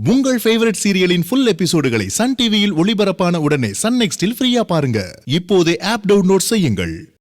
உங்கள் favourite சீரியலின் full எபிசோடுகளை Sun டிவியில் ஒளிபரப்பான உடனே சன் நெக்ஸ்டில் ஃப்ரீயா பாருங்க. இப்போதே ஆப் டவுன்லோட் செய்யுங்கள்.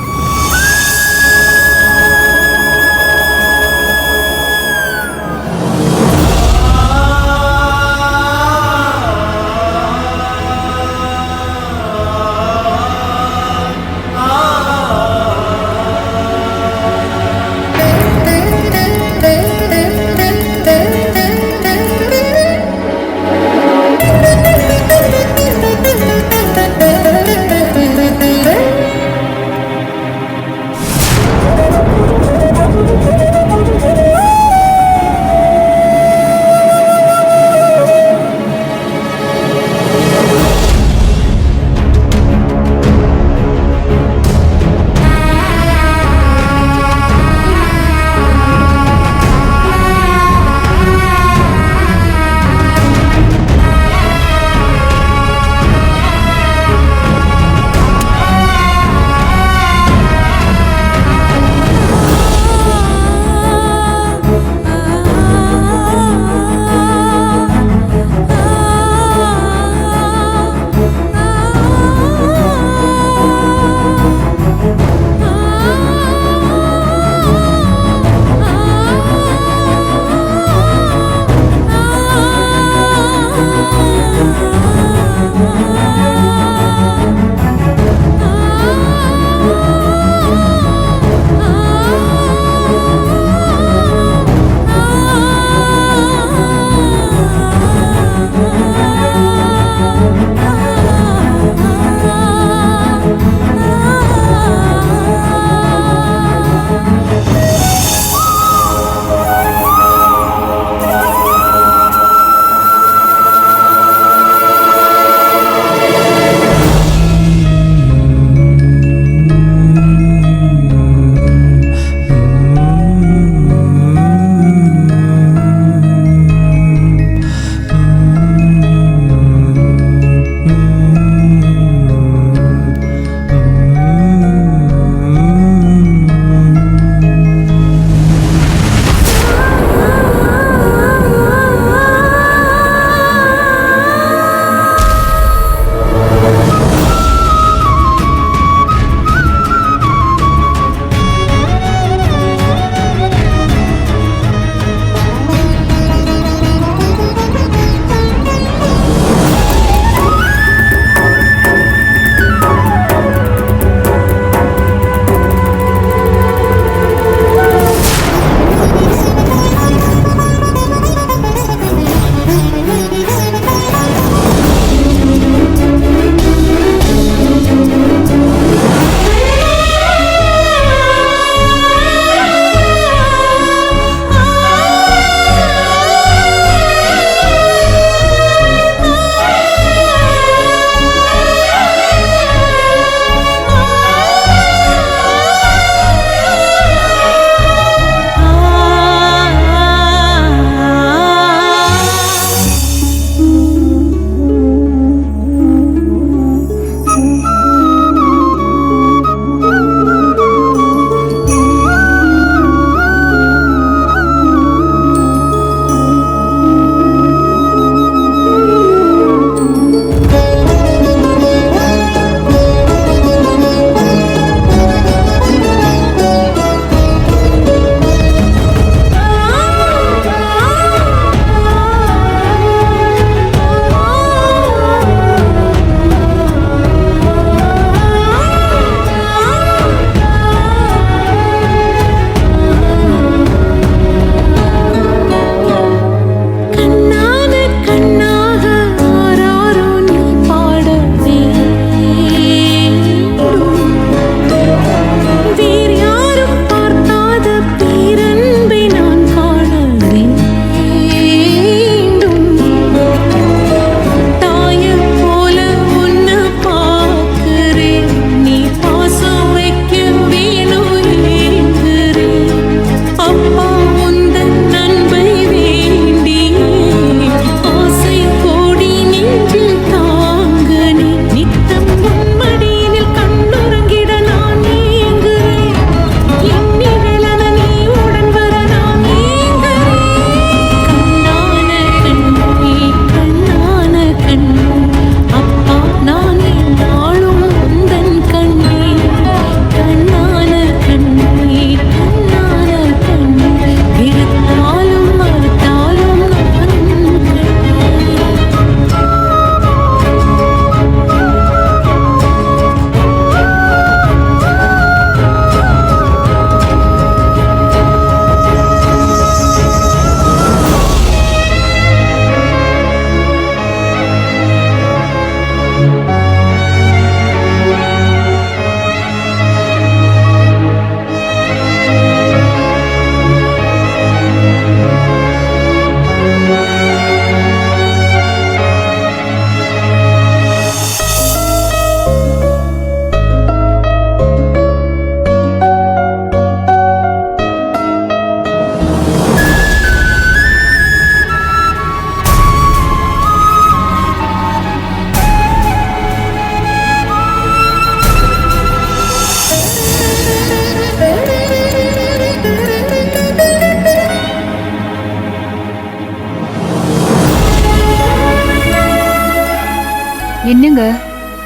என்னங்க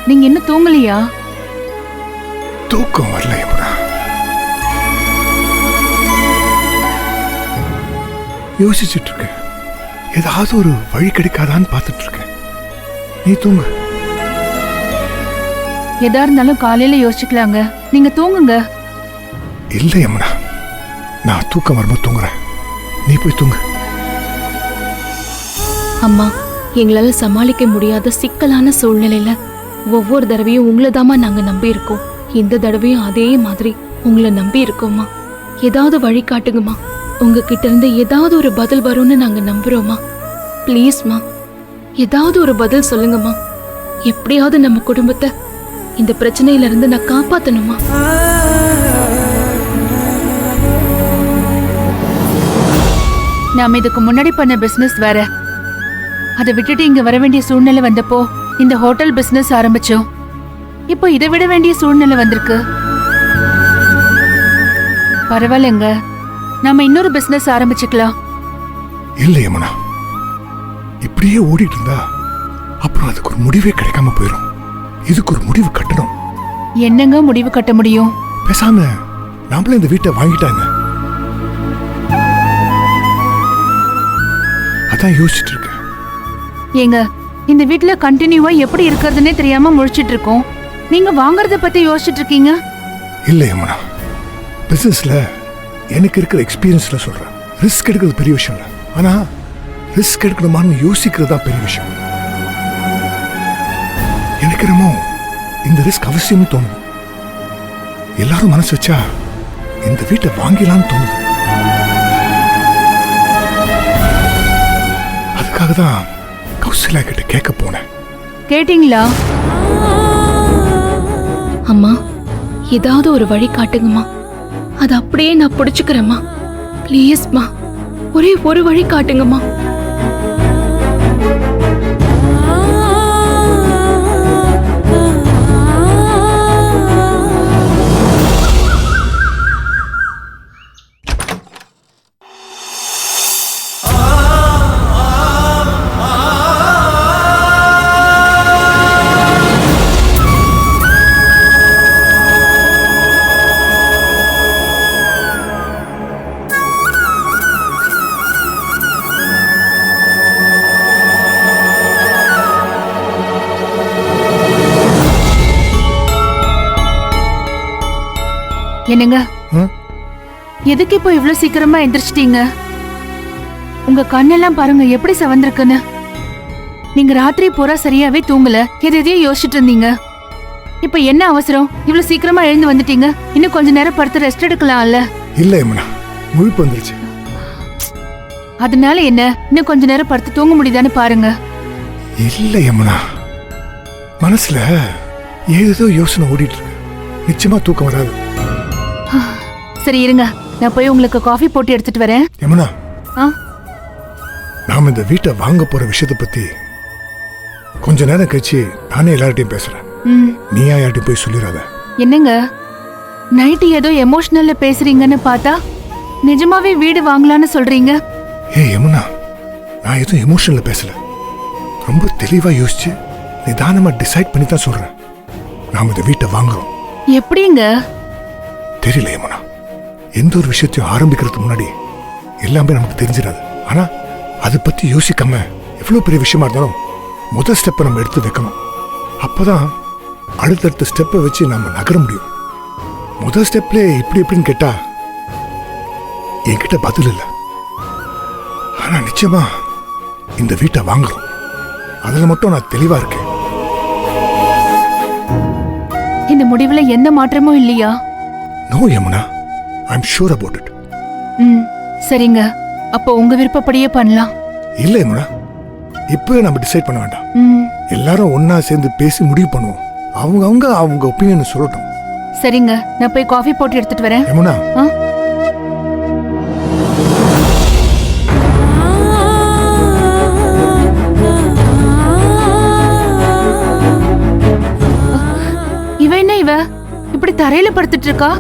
நீங்க இன்னும் தூங்கலையா? தூக்கம் வரல யமுனா. யோசிச்சுட்டு இருக்கேன். ஏதாவது ஒரு வழி கிடைக்காதான்னு பார்த்துட்டு இருக்கேன். நீ தூங்கு. எதா இருந்தாலும் காலையில யோசிக்கலாங்க. நீங்க தூங்குங்க. இல்ல யமுனா, நான் தூக்கம் வரும்போது தூங்குறேன். நீ போய் தூங்கு. அம்மா, எங்களால சமாளிக்க முடியாத சிக்கலான சூழ்நிலையில ஒவ்வொரு தடவையும் உங்களை தாமா நாங்க நம்பி இருக்கோம். இந்த தடவையும் அதே மாதிரி உங்களை நம்பி இருக்கோமா. ஏதாவது வழி காட்டுங்கம்மா. உங்ககிட்ட இருந்து ஏதாவது ஒரு பதில் வரும்னு நாங்க நம்புறோமா. பிளீஸ்மா, ஏதாவது ஒரு பதில் சொல்லுங்கம்மா. எப்படியாவது நம்ம குடும்பத்தை இந்த பிரச்சனையில இருந்து நான் காப்பாத்தணுமா. நாம இதுக்கு முன்னாடி பண்ண பிசினஸ் வேற. அதை விட்டுட்டு இங்க வர வேண்டிய சூழ்நிலை வந்தப்போ இந்த ஹோட்டல் பிசினஸ் ஆரம்பிச்சோம். இப்போ இதை விட வேண்டிய சூழ்நிலை வந்திருக்கு. பரவாயில்லைங்க, நாம இன்னொரு பிசினஸ் ஆரம்பிச்சுக்கலாம். இல்ல யமுனா, இப்படியே ஓடிட்டு இருந்தா அப்புறம் அதுக்கு ஒரு முடிவே கிடைக்காம போயிடும். இதுக்கு ஒரு முடிவு கட்டணும். என்னங்க முடிவு கட்ட முடியும்? பேசாம நாமளே இந்த வீட்டை வாங்கிட்டாங்க. அதான் யோசிச்சுட்டு இருக்கேன். ஏங்க, இந்த வீட்ல கண்டினியூவா எப்படி இருக்கிறதுனே தெரியாம முழிச்சிட்டு இருக்கோம். நீங்க வாங்குறத பத்தி யோசிச்சுட்டு இருக்கீங்க. இல்ல யமுனா, பிசினஸ்ல எனக்கு இருக்கிற எக்ஸ்பீரியன்ஸ்ல சொல்றேன். ரிஸ்க் எடுக்கிறது பெரிய விஷயம் இல்ல, ஆனா ரிஸ்க் எடுக்கணுமான்னு யோசிக்கிறது தான் பெரிய விஷயம். எனக்கு என்னமோ இந்த ரிஸ்க் அவசியம்னு தோணுது. எல்லாரும் மனசு வச்சா இந்த வீட்டை வாங்கிடலாம்னு தோணுது. அதுக்காக தான் கௌசல்யா கிட்ட கேட்க போனேன். கேட்டீங்களா? அம்மா, ஏதாவது ஒரு வழி காட்டுங்கம்மா. அது அப்படியே நான் பிடிச்சுக்கிறேம்மா. ப்ளீஸ்மா, ஒரே ஒரு வழி காட்டுங்கம்மா. என்னங்க, எதுக்கு இப்போ இவ்வளவு சீக்கிரமா எந்திரிச்சிட்டீங்க? உங்க கண்ணெல்லாம் பாருங்க எப்படி செவந்திருக்குன்னு. நீங்க ராத்திரி பூரா சரியாவே தூங்கல, எதையோ யோசிச்சுட்டு இருந்தீங்க. இப்ப என்ன அவசரம் இவ்வளவு சீக்கிரமா எழுந்து வந்துட்டீங்க? இன்னும் கொஞ்ச நேரம் படுத்து ரெஸ்ட் எடுக்கலாம்ல? இல்ல யமுனா, முழிப்பு வந்துருச்சு. அதனால என்ன, இன்னும் கொஞ்ச நேரம் படுத்து தூங்க முடியுதான்னு பாருங்க. இல்ல யமுனா, மனசுல ஏதோ யோசனை ஓடிட்டு இருக்கு. நிச்சயமா தூக்கம் வராது. சரி இருங்க, நான் போய் உங்களுக்கு காஃபி போட்டு எடுத்துட்டு வரேன். யமுனா, நாம இந்த வீட்டை வாங்க போற விஷயத்தை பத்தி கொஞ்ச நேரம் கழிச்சு நானே எல்லார்ட்டையும் பேசுறேன். நீயா யார்ட்டையும் போய் சொல்லிடாத. என்னங்க, நைட்டு ஏதோ எமோஷனல்ல பேசுறீங்கன்னு பார்த்தா நிஜமாவே வீடு வாங்கலான்னு சொல்றீங்க. யமுனா, நான் எதுவும் எமோஷனல்ல பேசல. ரொம்ப தெளிவா யோசிச்சு நிதானமா டிசைட் பண்ணி தான் சொல்றேன். நாம இந்த வீட்டை வாங்குறோம். எப்படிங்க? தெரியல யமுனா, எந்த ஒரு விஷயத்தையும் ஆரம்பிக்கிறதுக்கு முன்னாடி எல்லாமே நமக்கு தெரிஞ்சிடாது. ஆனா அதை பத்தி யோசிக்காம எவ்வளவு பெரிய விஷயமா இருந்தாலும் முதல் ஸ்டெப்பை நம்ம எடுத்து வைக்கணும். அப்பதான் அடுத்தடுத்த ஸ்டெப்பை வச்சு நம்ம நகர முடியும். முதல் ஸ்டெப்ல இப்படி எப்படின்னு கேட்டா என்கிட்ட பதில் இல்லை. ஆனா நிச்சயமா இந்த வீட்டை வாங்குறோம். அதுல மட்டும் நான் தெளிவா இருக்கேன். இந்த முடிவுல எந்த மாற்றமும் இல்லையா? No Yamuna, I am sure about it. சரிங்க, அப்போ உங்க விருப்பப்படியே பண்ணலாம். இல்ல யமுனா, இப்பவே நம்ம டிசைட் பண்ண வேண்டாம். எல்லாரும் ஒன்னா சேர்ந்து பேசி முடிவு பண்ணுவோம். அவங்க ஒப்பீனியன் சொல்லட்டும். சரிங்க, நான் போய் காஃபி போட்டு எடுத்துட்டு வரேன். யமுனா, இவ என்ன இவ இப்படி தரையில படுத்துட்டு இருக்கா?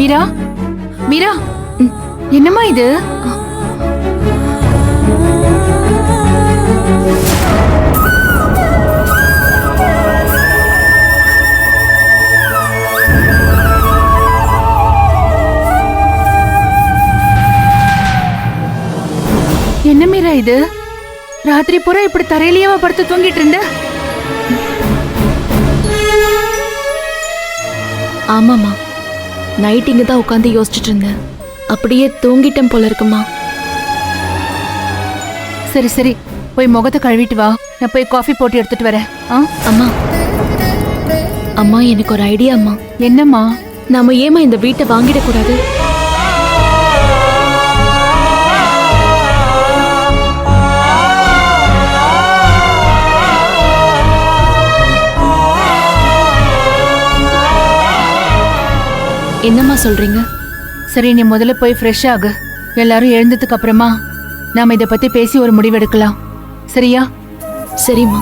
மீரா மீரா என்னம்மா இது? என்ன மீரா இது? ராத்திரி பூரா இப்படி தரையிலேயே படுத்து தூங்கிட்டு இருந்த? ஆமாம்மா, நைட் இங்க தான் உட்காந்து யோசிச்சுட்டு இருந்தேன். அப்படியே தூங்கிட்டேன் போல இருக்குமா. சரி சரி, போய் முகத்தை கழுவிட்டு வா. நான் போய் காஃபி போட்டு எடுத்துட்டு வரேன். அம்மா அம்மா, எனக்கு ஒரு ஐடியா அம்மா. என்னம்மா? நாம ஏமா இந்த வீட்டை வாங்கிடக்கூடாது? என்னம்மா சொல்றீங்க? சரி, நீ முதல்ல போய் ஃப்ரெஷ் ஆகு. எல்லாரும் எழுந்ததுக்கு அப்புறமா நாம இதை பத்தி பேசி ஒரு முடிவெடுக்கலாம். சரியா? சரிம்மா.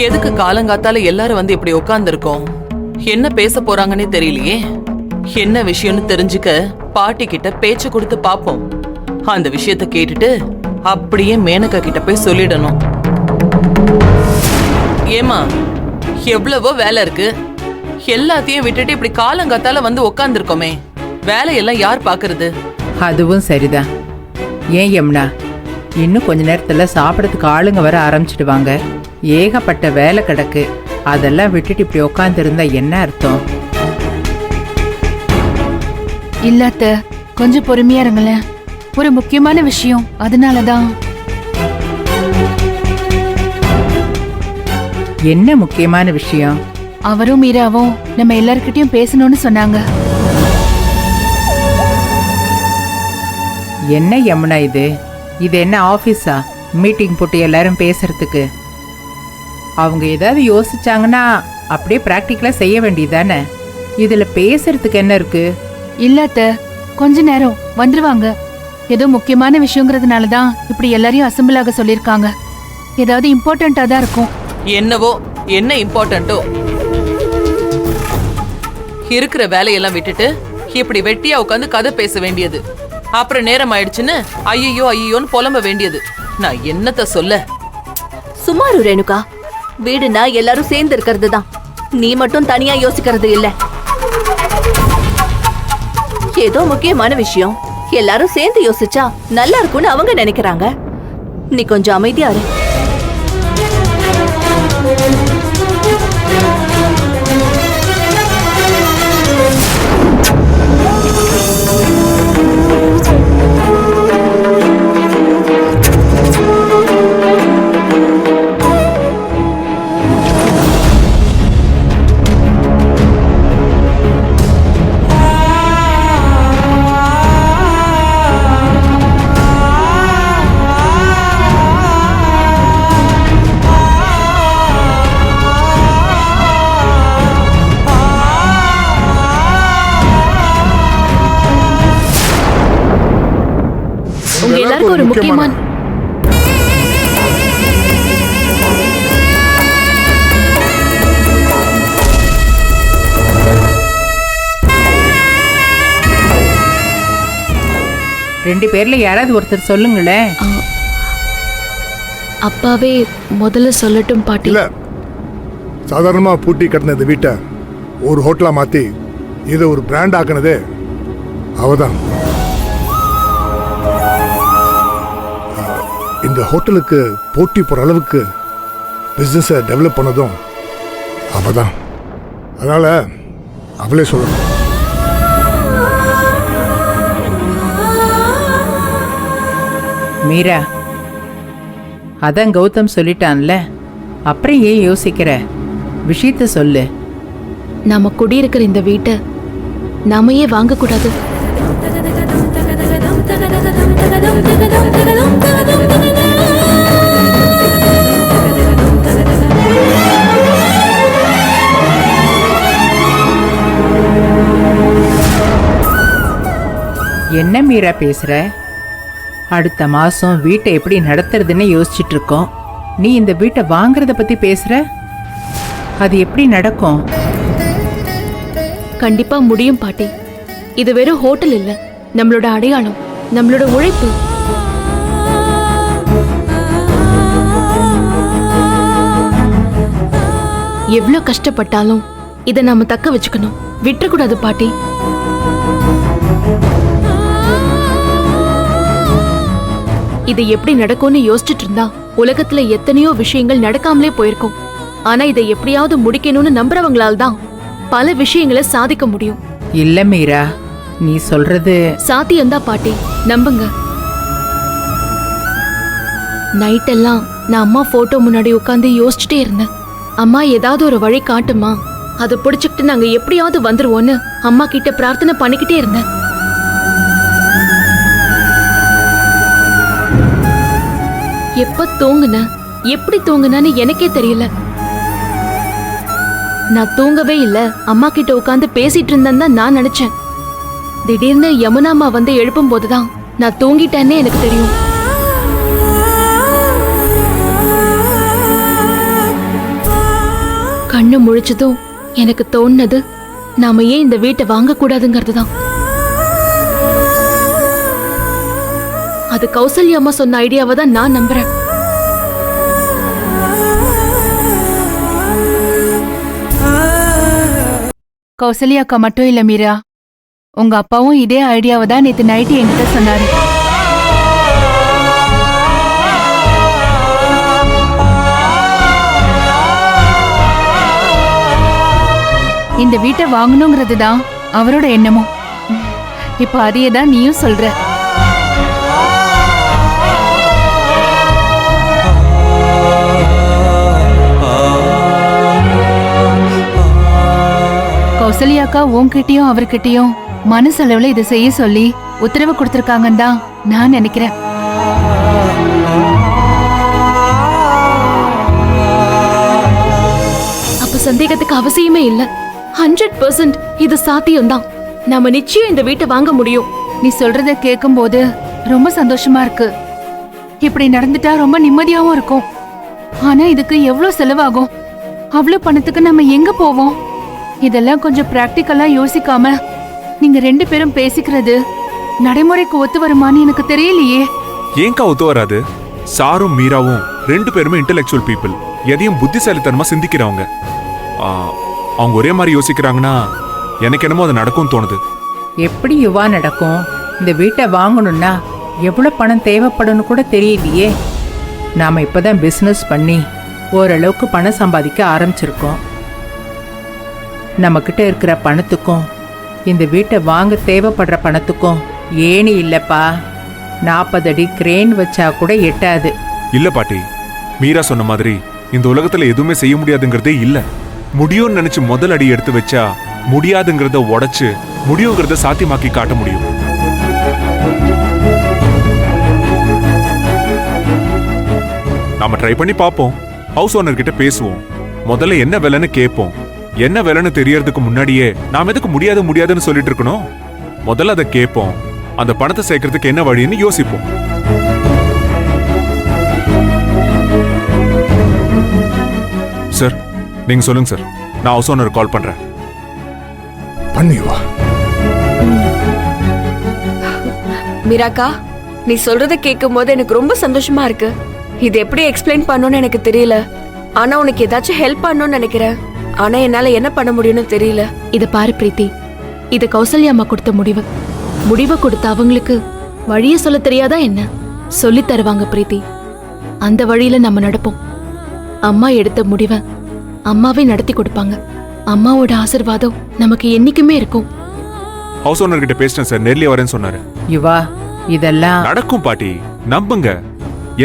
எதுக்கு காலங்காத்தால எல்லாரும் வந்து இப்படி உட்கார்ந்துருக்கோம்? என்ன பேச போறாங்கன்னே தெரியலையே. என்ன விஷயம்னு தெரிஞ்சுக்க பாட்டி கிட்ட பேச்சு கொடுத்து பாப்போம். அந்த விஷயத்த கேட்டுட்டு அப்படியே மேனகா கிட்ட போய் சொல்லிடணும். ஏமா, எவ்வளவோ வேலை இருக்கு. எல்லாத்தையும் விட்டுட்டு இப்படி காலங்காத்தால வந்து உட்கார்ந்துருக்கோமே, வேலையெல்லாம் யார் பாக்குறது? அதுவும் சரிதான். ஏன் யமுனா, இன்னும் கொஞ்ச நேரத்துல சாப்பிடறதுக்கு ஆளுங்க வர ஆரம்பிச்சிடுவாங்க. ஏகப்பட்ட வேலை கிடக்கு. அதெல்லாம் விட்டுட்டு இப்படி உட்காந்துருந்தா என்ன அர்த்தம்? இல்லாத்த கொஞ்சம் பொறுமையா இருங்களேன். ஒரு முக்கியமான விஷயம், அதனாலதான். என்ன முக்கியமான விஷயம்? அவரும் மீராவும் நம்ம எல்லார்கிட்டயும் பேசணும்னு சொன்னாங்க. என்ன யமுனா இது? இது என்ன ஆபீஸா? மீட்டிங் போட்டு எல்லாரும் பேசுறதுக்கு? அவங்க ஏதாவது யோசிச்சாங்கன்னா அப்படியே பிராக்டிக்கலா செய்ய வேண்டியதானே. இதுல பேசுறதுக்கு என்ன இருக்கு? இல்லாத்த கொஞ்ச நேரம் வந்துருவாங்க. ஏதோ முக்கியமான விஷயங்கிறதுனாலதான் இப்படி எல்லாரையும் அசம்பிள் ஆக சொல்லிருக்காங்க. ஏதாவது இம்பார்ட்டண்டா தான் இருக்கும். என்னவோ, என்ன இம்பார்ட்டன்ட்டோ. இருக்கிற வேலையெல்லாம் விட்டுட்டு இப்படி வெட்டியா உட்காந்து கதை பேச வேண்டியது. அப்புறம் நேரம் ஆயிடுச்சுன்னு ஐயோ ஐயோன்னு புலம்ப வேண்டியது. நான் என்னத்த சொல்ல? சுமாரு ரேணுகா, வீடுனா எல்லாரும் சேர்ந்து இருக்கிறது தான். நீ மட்டும் தனியா யோசிக்கிறது இல்ல. ஏதோ முக்கியமான விஷயம் எல்லாரும் சேர்ந்து யோசிச்சா நல்லா இருக்கும்னு அவங்க நினைக்கிறாங்க. நீ கொஞ்சம் அமைதியா இரு. உங்க எல்லாருக்கும் ஒரு முக்கியமான ரெண்டு பேர்ல யாராவது ஒருத்தர் சொல்லுங்களேன். அப்பாவே முதல்ல சொல்லட்டும் பாட்டி. இல்ல, சாதாரணமா பூட்டி கட்டின இந்த வீட்டை ஒரு ஹோட்டலா மாத்தி இதை ஒரு பிராண்ட் ஆக்குனதே அவதான். இந்த ஹோட்டலுக்கு போட்டி போற அளவுக்கு பிசினஸை டெவலப் பண்ணதும் அவதான். அதனால அவளே சொல்லணும். மீரா, அதான் கௌதம் சொல்லிட்டான்ல, அப்புறம் ஏன் யோசிக்கிற? விஷயத்த சொல்லு. நாம குடியிருக்கிற இந்த வீட்டை நாம ஏன் வாங்கக்கூடாது? என்ன மீரா பேசுற? அடுத்த மாசம் வீட்டை எப்படி நடத்துறதுன்னு யோசிச்சுட்டு இருக்கோம். நீ இந்த வீட்டை வாங்குறத பத்தி பேசுற? அது எப்படி நடக்கும்? கண்டிப்பா முடியும் பாட்டி. இது வெறும் ஹோட்டல் இல்ல, நம்மளோட அடையாளம், நம்மளோட உழைப்பு. எவ்வளவு கஷ்டப்பட்டாலும் இதை நாம தக்க வச்சுக்கணும், விட்டுறக்கூடாது பாட்டி. இது எப்படி நடக்கும்னு யோசிச்சுட்டு இருந்தா உலகத்துல எத்தனையோ விஷயங்கள் நடக்காமலே போயிருக்கும். ஆனா இதை எப்படியாவது முடிக்கணும்னு நம்புறவங்களால தான் பல விஷயங்களை சாதிக்க முடியும். இல்ல மீரா, நீ சொல்றது சாத்தியம்தான் பாட்டி, நம்புங்க. நைட் எல்லாம் நான் அம்மா போட்டோ முன்னாடி உட்காந்து யோசிச்சுட்டே இருந்தேன். அம்மா ஏதாவது ஒரு வழி காட்டுமா, அதை பிடிச்சுக்கிட்டு நாங்க எப்படியாவது வந்துருவோன்னு அம்மா கிட்ட பிரார்த்தனை பண்ணிக்கிட்டே இருந்தேன். எப்ப தூங்குன, எப்படி தூங்குனன்னு எனக்கே தெரியல. நான் தூங்கவே இல்ல, அம்மா கிட்ட உட்காந்து பேசிட்டு இருந்தேன்னு தான் நான் நினைச்சேன். திடீர்னு யமுனா அம்மா வந்து எழுப்பும் போதுதான் நான் தூங்கிட்டேன்னே எனக்கு தெரியும். கண்ணு முழிச்சதும் எனக்கு தோணுனது நாம ஏன் இந்த வீட்டை வாங்க கூடாதுங்கிறது தான். அது கௌசல்யா அம்மா சொன்ன ஐடியாவை தான் நான் நம்புறேன். கௌசல்யா அக்கா மட்டும் இல்ல மீரா, உங்க அப்பாவும் இதே ஐடியாவை தான் நேத்து நைட்டு என்கிட்ட சொன்னாரு. இந்த வீட்டை வாங்கணுங்கிறது தான் அவரோட எண்ணமும். இப்ப அதையே தான் நீயும் சொல்ற. கௌசல்யா அக்கா உன்கிட்டயும் அவர்கிட்டயும் மனசளவுல இதை செய்ய சொல்லி உத்தரவு கொடுத்திருக்காங்கன்னு தான் நான் நினைக்கிறேன். அப்ப சந்தேகத்துக்கு அவசியமே இல்ல. 100% இது சாத்தியம்தான். நாம நிச்சயம் இந்த வீட்டை வாங்க முடியும். நீ சொல்றத கேட்கும் போது ரொம்ப சந்தோஷமா இருக்கு. இப்படி நடந்துட்டா ரொம்ப நிம்மதியாவும் இருக்கும். ஆனா இதுக்கு எவ்வளவு செலவாகும்? அவ்வளவு பணத்துக்கு நம்ம எங்க போவோம்? இதெல்லாம் கொஞ்சம் பிராக்டிக்கலா யோசிக்காம நீங்க 2 பேரும் பேசிக்கிறது நடைமுறைக்கு ஒத்து வருமான்னு எனக்கு தெரியலையே. ஏங்கா ஒத்து வராது? சாரும் மீராவும் 2 பேருமே இன்டெலெக்சுவல் பீப்புள், எதையும் புத்திசாலித்தனமா சிந்திக்கிறவங்க. அவங்க ஒரே மாதிரி யோசிக்கிறாங்கன்னா எனக்கு என்னமோ அது நடக்கும் தோணுது. எப்படி யுவா நடக்கும்? இந்த வீட்டை வாங்கணும்னா எவ்வளவு பணம் தேவைப்படும்னு கூட தெரியலையே. நாம இப்பதான் பிசினஸ் பண்ணி ஓரளவுக்கு பணம் சம்பாதிக்க ஆரம்பிச்சிருக்கோம். நம்ம கிட்ட இருக்கிற பணத்துக்கும் இந்த வீட்டை வாங்க தேவைப்படுற பணத்துக்கும் ஏணி இல்லப்பா. 40 அடி கிரேன் வச்சா கூட எட்டாது. இல்ல பாட்டி, மீரா சொன்ன மாதிரி இந்த உலகத்துல எதுவுமே செய்ய முடியாதுங்கிறதே இல்ல. முடியும்னு நினைச்சு முதல் அடி எடுத்து வச்சா முடியாதுங்கிறத உடைச்சு முடியுங்கிறத சாத்தியமாக்கி காட்ட முடியும். நாம ட்ரை பண்ணி பார்ப்போம். ஹவுஸ் ஓனர் கிட்ட பேசுவோம். முதல்ல என்ன விலைன்னு கேட்போம். என்ன விலைன்னு தெரியறதுக்கு முன்னாடியே நாம எதுக்கு முடியாதுன்னு சொல்லிட்டு இருக்கணும்? முதல்ல அதை கேட்போம். அந்த பணத்தை சேர்க்கறதுக்கு என்ன வழின்னு யோசிப்போம். சார், நீங்க சொல்லுங்க சார். நான் ஹவுஸ் ஓனர் கால் பண்றேன். பண்ணிவா. மீராக்கா, நீ சொல்றத கேட்கும் போது எனக்கு ரொம்ப சந்தோஷமா இருக்கு. இது எப்படி எக்ஸ்பிளைன் பண்ணணும்னு எனக்கு தெரியல. ஆனா உனக்கு ஏதாச்சும் ஹெல்ப் பண்ணணும்னு நினைக்கிறேன். ஆனா என்னால என்ன பண்ண முடியும்னு தெரியல. இத பாரு பிரீத்தி, இது கௌசல்யா அம்மா கொடுத்த முடிவை கொடுத்த அவங்களுக்கு வழிய சொல்ல தெரியாதா என்ன? சொல்லி தருவாங்க பிரீத்தி. அந்த வழியில நம்ம நடப்போம். அம்மா எடுத்த முடிவை அம்மாவே நடத்தி கொடுப்பாங்க. அம்மாவோட ஆசீர்வாதம் நமக்கு என்னைக்குமே இருக்கும். ஹவுஸ் ஓனர் கிட்ட பேசிட்டேன் சார், நேர்லயே வரேன்னு சொன்னாரு. யுவா, இதெல்லாம் நடக்கும் பாட்டி, நம்புங்க.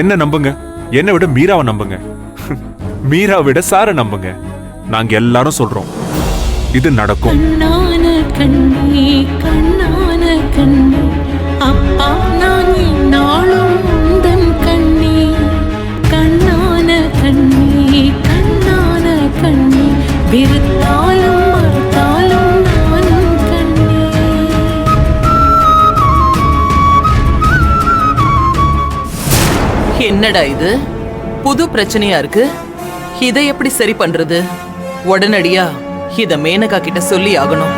என்ன நம்புங்க? என்னை விட மீராவை நம்புங்க. மீராவை விட சாரை நம்புங்க. நாங்க எல்லாரும் சொல்றோம். இது நடக்கும். கண்ணான கண்ணே கண்ணான கண்ணே அப்பா நான் என்னாலும் உந்தன் கண்ணே கண்ணான கண்ணே கண்ணான கண்ணே வெறுத்தாலும் மறுத்தாலும் நானும் கண்ணே. என்னடா இது புது பிரச்சனையா இருக்கு? இதை எப்படி சரி பண்றது? உடனடியா இத மேனகா கிட்ட சொல்லி ஆகணும்.